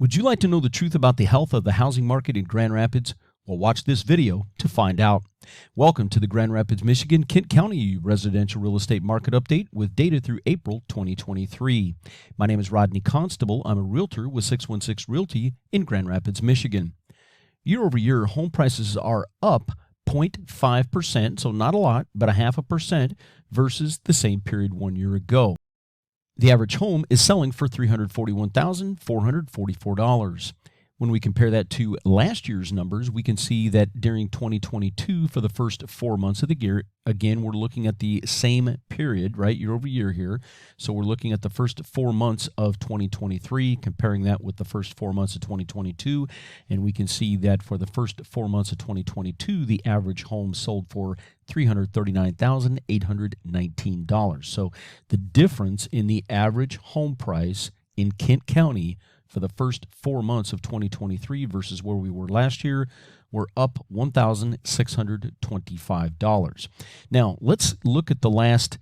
Would you like to know the truth about the health of the housing market in Grand Rapids? Well, watch this video to find out. Welcome to the Grand Rapids, Michigan, Kent County residential real estate market update with data through April 2023. My name is Rodney Constable. I'm a realtor with 616 Realty in Grand Rapids, Michigan. Year over year, home prices are up 0.5%, so not a lot, but 0.5% versus the same period 1 year ago. The average home is selling for $341,444. When we compare that to last year's numbers, we can see that during 2022, for the first 4 months of the year, again, we're looking at the same period, right, year over year here. So we're looking at the first 4 months of 2023, comparing that with the first 4 months of 2022. And we can see that for the first 4 months of 2022, the average home sold for $339,819. So the difference in the average home price in Kent County for the first 4 months of 2023 versus where we were last year, we're up $1,625. Now, let's look at the last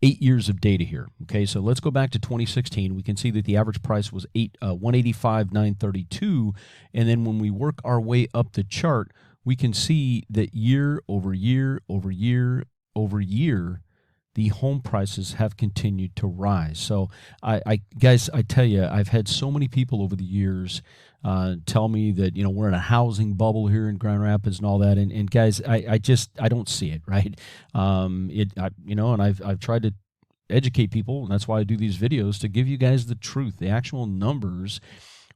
8 years of data here. Okay, so let's go back to 2016. We can see that the average price was $185,932, and then when we work our way up the chart, we can see that year over year over year over year, the home prices have continued to rise. So, guys, I tell you, I've had so many people over the years tell me that, we're in a housing bubble here in Grand Rapids and all that. And guys, I don't see it, right? And I've tried to educate people, and that's why I do these videos, to give you guys the truth, the actual numbers,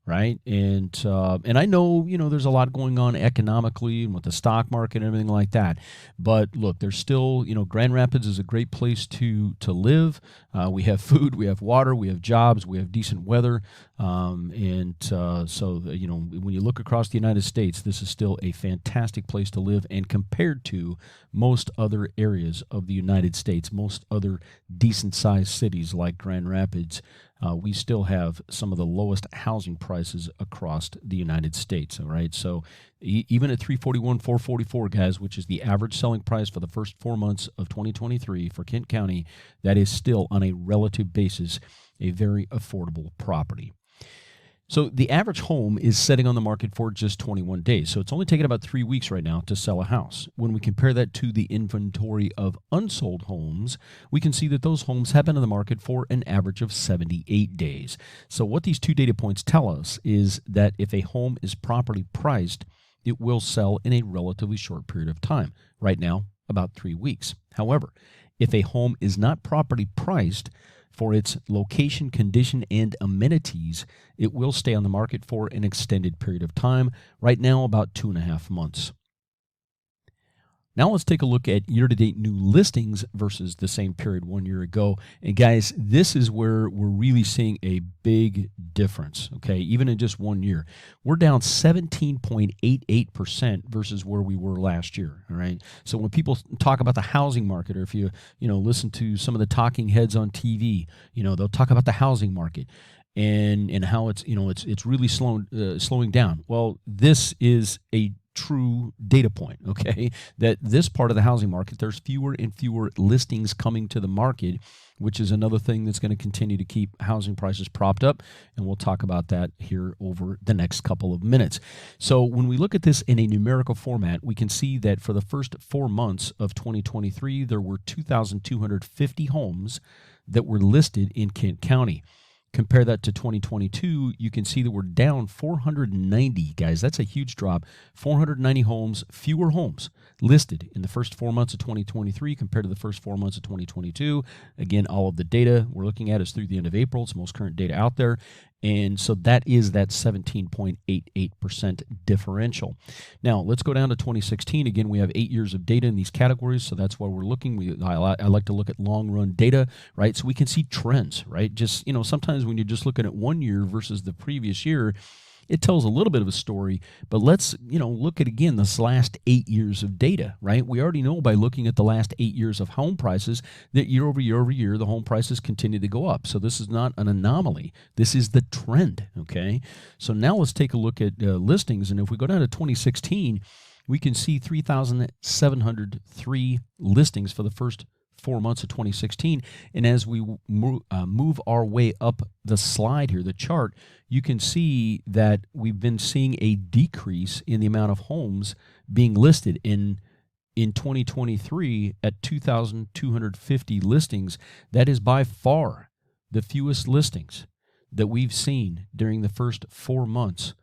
right? And I know, there's a lot going on economically and with the stock market and everything like that. But look, there's still, Grand Rapids is a great place to live. We have food, we have water, we have jobs, we have decent weather. When you look across the United States, this is still a fantastic place to live. And compared to most other areas of the United States, most other decent sized cities like Grand Rapids, we still have some of the lowest housing prices across the United States. All right, so even at $341,444, guys, which is the average selling price for the first 4 months of 2023 for Kent County, that is still on a relative basis a very affordable property. So the average home is sitting on the market for just 21 days. So it's only taken about 3 weeks right now to sell a house. When we compare that to the inventory of unsold homes, we can see that those homes have been on the market for an average of 78 days. So what these two data points tell us is that if a home is properly priced, it will sell in a relatively short period of time. Right now, about 3 weeks. However, if a home is not properly priced for its location, condition, and amenities, it will stay on the market for an extended period of time, right now about 2.5 months. Now let's take a look at year-to-date new listings versus the same period 1 year ago. And guys, this is where we're really seeing a big difference, okay? Even in just 1 year. We're down 17.88% versus where we were last year, all right? So when people talk about the housing market, or if you listen to some of the talking heads on TV, they'll talk about the housing market and how it's it's really slowing down. Well, this is a true data point, okay, that this part of the housing market, there's fewer and fewer listings coming to the market, which is another thing that's going to continue to keep housing prices propped up, and we'll talk about that here over the next couple of minutes. So when we look at this in a numerical format, we can see that for the first 4 months of 2023, there were 2,250 homes that were listed in Kent County. Compare that to 2022, you can see that we're down 490, guys. That's a huge drop. 490 homes, fewer homes listed in the first 4 months of 2023 compared to the first 4 months of 2022. Again, all of the data we're looking at is through the end of April. It's the most current data out there. And so that is that 17.88% differential. Now, let's go down to 2016. Again, we have 8 years of data in these categories, so that's why we're looking. I like to look at long-run data, right? So we can see trends, right? Just, sometimes when you're just looking at 1 year versus the previous year, it tells a little bit of a story, but let's, look at, again, this last 8 years of data, right? We already know by looking at the last 8 years of home prices that year over year over year, the home prices continue to go up. So this is not an anomaly. This is the trend, okay? So now let's take a look at listings, and if we go down to 2016, we can see 3,703 listings for the first 4 months of 2016. And as we move our way up the slide here, the chart, you can see that we've been seeing a decrease in the amount of homes being listed in 2023 at 2,250 listings. That is by far the fewest listings that we've seen during the first 4 months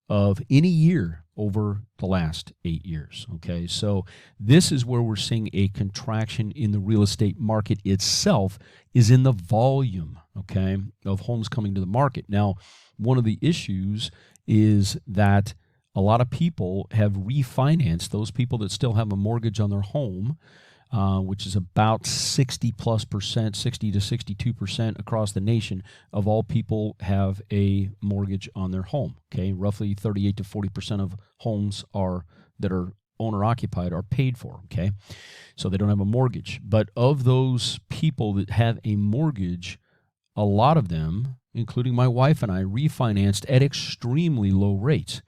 of any year over the last 8 years. Okay, so this is where we're seeing a contraction in the real estate market itself, is in the volume, okay, of homes coming to the market. Now, one of the issues is that a lot of people have refinanced, those people that still have a mortgage on their home, which is about 60+%, 60 to 62% across the nation of all people have a mortgage on their home. Okay, roughly 38 to 40% of homes that are owner occupied are paid for. Okay, so they don't have a mortgage. But of those people that have a mortgage, a lot of them, including my wife and I, refinanced at extremely low rates.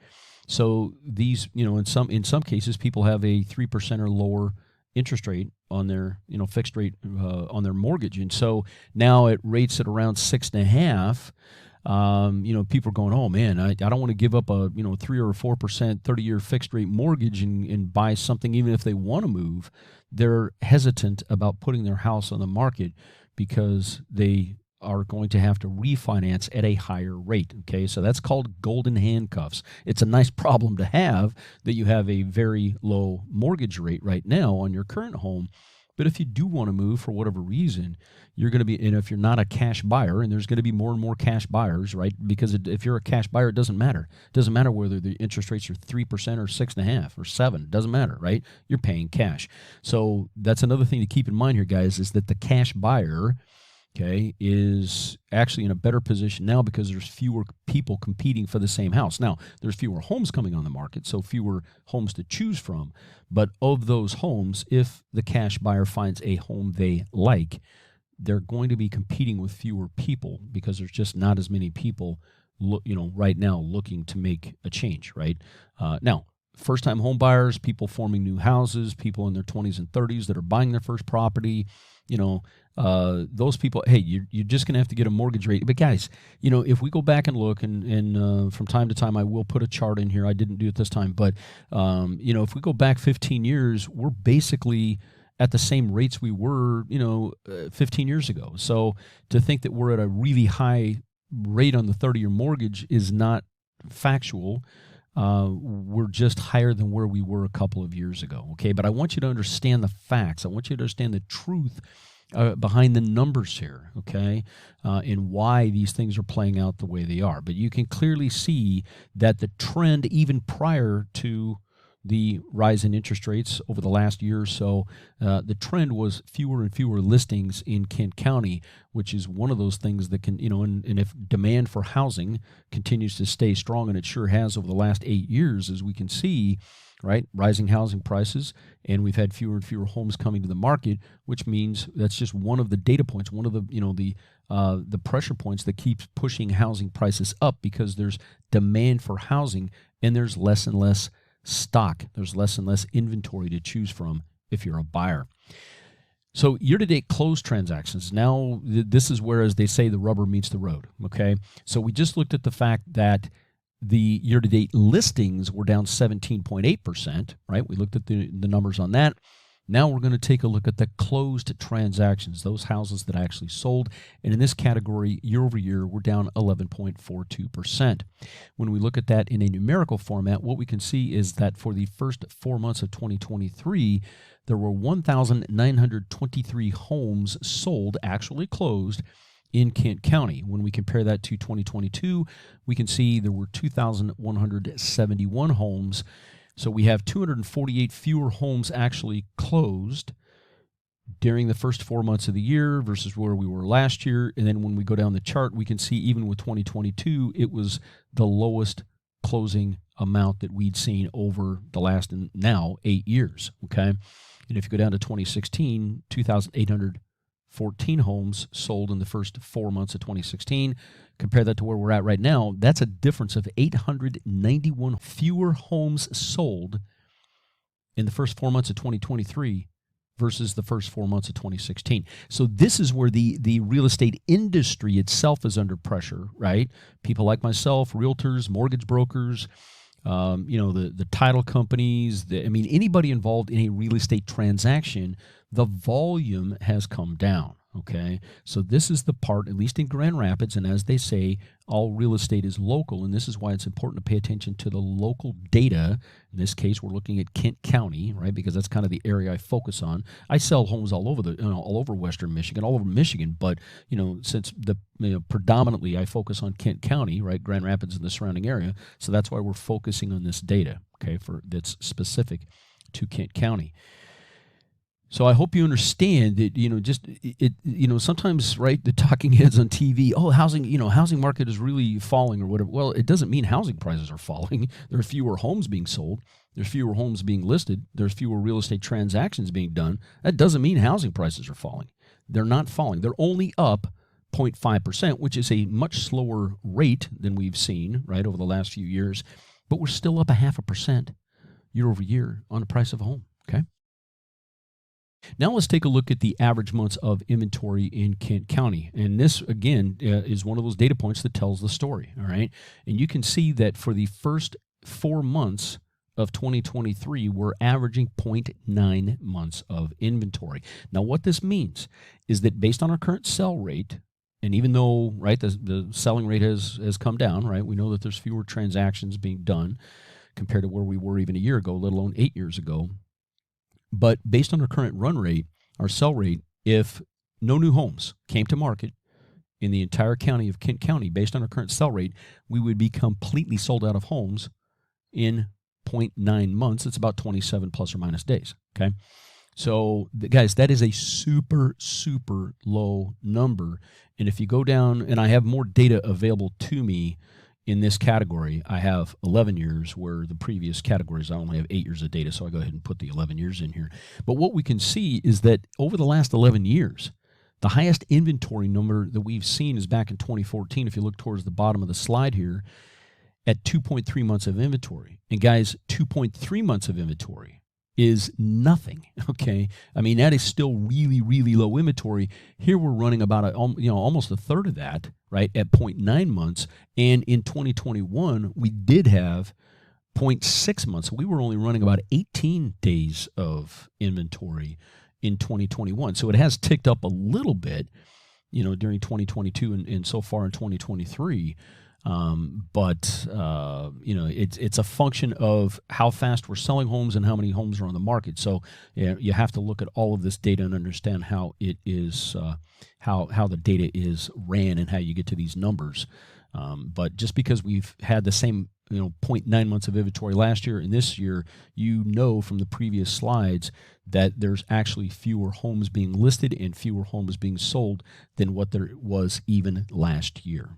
So these, in some cases, people have a 3% or lower interest rate on their, fixed rate on their mortgage, and so now it rates at around 6.5%. People are going, oh man, I don't want to give up a 3 or 4% 30-year fixed rate mortgage and buy something, even if they want to move. They're hesitant about putting their house on the market because they are going to have to refinance at a higher rate. Okay, so that's called golden handcuffs. It's a nice problem to have that you have a very low mortgage rate right now on your current home. But if you do want to move for whatever reason, you're going to be, and if you're not a cash buyer, and there's going to be more and more cash buyers, right? Because if you're a cash buyer, it doesn't matter. It doesn't matter whether the interest rates are 3% or 6.5% or 7%. It doesn't matter, right? You're paying cash. So that's another thing to keep in mind here, guys, is that the cash buyer, okay, is actually in a better position now because there's fewer people competing for the same house. Now, there's fewer homes coming on the market, so fewer homes to choose from. But of those homes, if the cash buyer finds a home they like, they're going to be competing with fewer people because there's just not as many people, right now looking to make a change, right? Now, first-time home buyers, people forming new houses, people in their 20s and 30s that are buying their first property, those people, hey, you're just going to have to get a mortgage rate. But guys, if we go back and look, and from time to time, I will put a chart in here. I didn't do it this time, but, if we go back 15 years, we're basically at the same rates we were, 15 years ago. So to think that we're at a really high rate on the 30-year mortgage is not factual. We're just higher than where we were a couple of years ago, okay? But I want you to understand the facts. I want you to understand the truth behind the numbers here, okay, and why these things are playing out the way they are. But you can clearly see that the trend, even prior to the rise in interest rates over the last year or so, the trend was fewer and fewer listings in Kent County, which is one of those things that can, and if demand for housing continues to stay strong, and it sure has over the last 8 years, as we can see, right, rising housing prices, and we've had fewer and fewer homes coming to the market, which means that's just one of the data points, one of the, the pressure points that keeps pushing housing prices up, because there's demand for housing and there's less and less stock. There's less and less inventory to choose from if you're a buyer. So year-to-date closed transactions. Now, this is where, as they say, the rubber meets the road, okay? So we just looked at the fact that the year-to-date listings were down 17.8%, right? We looked at the numbers on that. Now we're going to take a look at the closed transactions, those houses that actually sold. And in this category, year over year, we're down 11.42%. When we look at that in a numerical format, what we can see is that for the first 4 months of 2023, there were 1,923 homes sold, actually closed, in Kent County. When we compare that to 2022, we can see there were 2,171 homes. So we have 248 fewer homes actually closed during the first 4 months of the year versus where we were last year. And then when we go down the chart, we can see even with 2022, it was the lowest closing amount that we'd seen over the last now 8 years, okay? And if you go down to 2016, 2,814 homes sold in the first 4 months of 2016. Compare that to where we're at right now, that's a difference of 891 fewer homes sold in the first 4 months of 2023 versus the first 4 months of 2016. So this is where the real estate industry itself is under pressure, right? People like myself, realtors, mortgage brokers, the title companies, anybody involved in a real estate transaction, the volume has come down. Okay, so this is the part, at least in Grand Rapids, and as they say, all real estate is local, and this is why it's important to pay attention to the local data. In this case, we're looking at Kent County, right? Because that's kind of the area I focus on. I sell homes all over all over Western Michigan, all over Michigan, but since predominantly I focus on Kent County, right, Grand Rapids and the surrounding area, so that's why we're focusing on this data, okay, that's specific to Kent County. So I hope you understand that, sometimes, right, the talking heads on TV, housing market is really falling or whatever. Well, it doesn't mean housing prices are falling. There are fewer homes being sold. There's fewer homes being listed. There's fewer real estate transactions being done. That doesn't mean housing prices are falling. They're not falling. They're only up 0.5%, which is a much slower rate than we've seen, right, over the last few years. But we're still up 0.5% year over year on the price of a home, okay? Now let's take a look at the average months of inventory in Kent County. And this, again, is one of those data points that tells the story, all right? And you can see that for the first 4 months of 2023, we're averaging 0.9 months of inventory. Now what this means is that based on our current sell rate, and even though, right, the selling rate has come down, right, we know that there's fewer transactions being done compared to where we were even a year ago, let alone 8 years ago. But based on our current run rate, our sell rate, if no new homes came to market in the entire county of Kent County, based on our current sell rate, we would be completely sold out of homes in 0.9 months. It's about 27 plus or minus days, okay? So, guys, that is a super, super low number. And if you go down, and I have more data available to me in this category, I have 11 years, where the previous categories I only have 8 years of data, so I go ahead and put the 11 years in here. But what we can see is that over the last 11 years, the highest inventory number that we've seen is back in 2014, if you look towards the bottom of the slide here, at 2.3 months of inventory. And guys, 2.3 months of inventory is nothing, okay? I mean, that is still really, really low inventory. Here we're running about almost a third of that, right, at 0.9 months. And in 2021, we did have 0.6 months. We were only running about 18 days of inventory in 2021. So it has ticked up a little bit, during 2022 and so far in 2023. It's a function of how fast we're selling homes and how many homes are on the market. So you have to look at all of this data and understand how it is, how the data is ran and how you get to these numbers. But just because we've had the same 0.9 months of inventory last year and this year, from the previous slides that there's actually fewer homes being listed and fewer homes being sold than what there was even last year.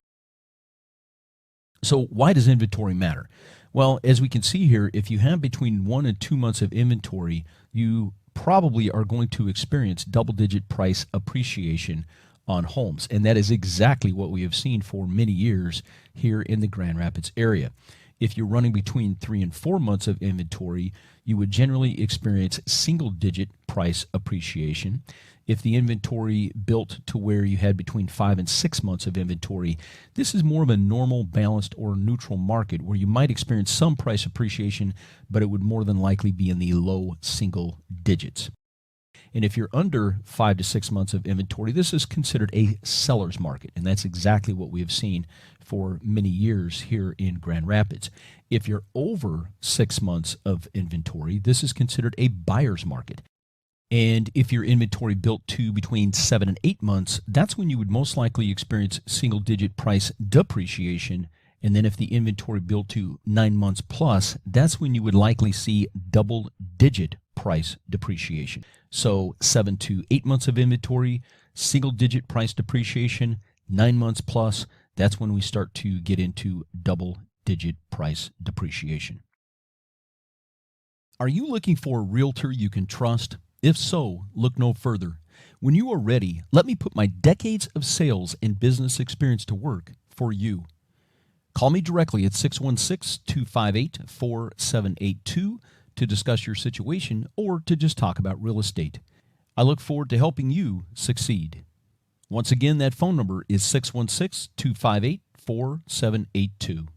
So why does inventory matter? Well, as we can see here, if you have between 1 and 2 months of inventory, you probably are going to experience double-digit price appreciation on homes. And that is exactly what we have seen for many years here in the Grand Rapids area. If you're running between 3 and 4 months of inventory, you would generally experience single-digit price appreciation. If the inventory built to where you had between 5 and 6 months of inventory, this is more of a normal, balanced, or neutral market where you might experience some price appreciation, but it would more than likely be in the low single digits. And if you're under 5 to 6 months of inventory, this is considered a seller's market, and that's exactly what we have seen for many years here in Grand Rapids. If you're over 6 months of inventory, this is considered a buyer's market. And if your inventory built to between 7 and 8 months, that's when you would most likely experience single-digit price depreciation. And then if the inventory built to 9 months plus, that's when you would likely see double-digit price depreciation. So 7 to 8 months of inventory, single-digit price depreciation, 9 months plus, that's when we start to get into double-digit price depreciation. Are you looking for a realtor you can trust? If so, look no further. When you are ready, let me put my decades of sales and business experience to work for you. Call me directly at 616-258-4782 to discuss your situation or to just talk about real estate. I look forward to helping you succeed. Once again, that phone number is 616-258-4782.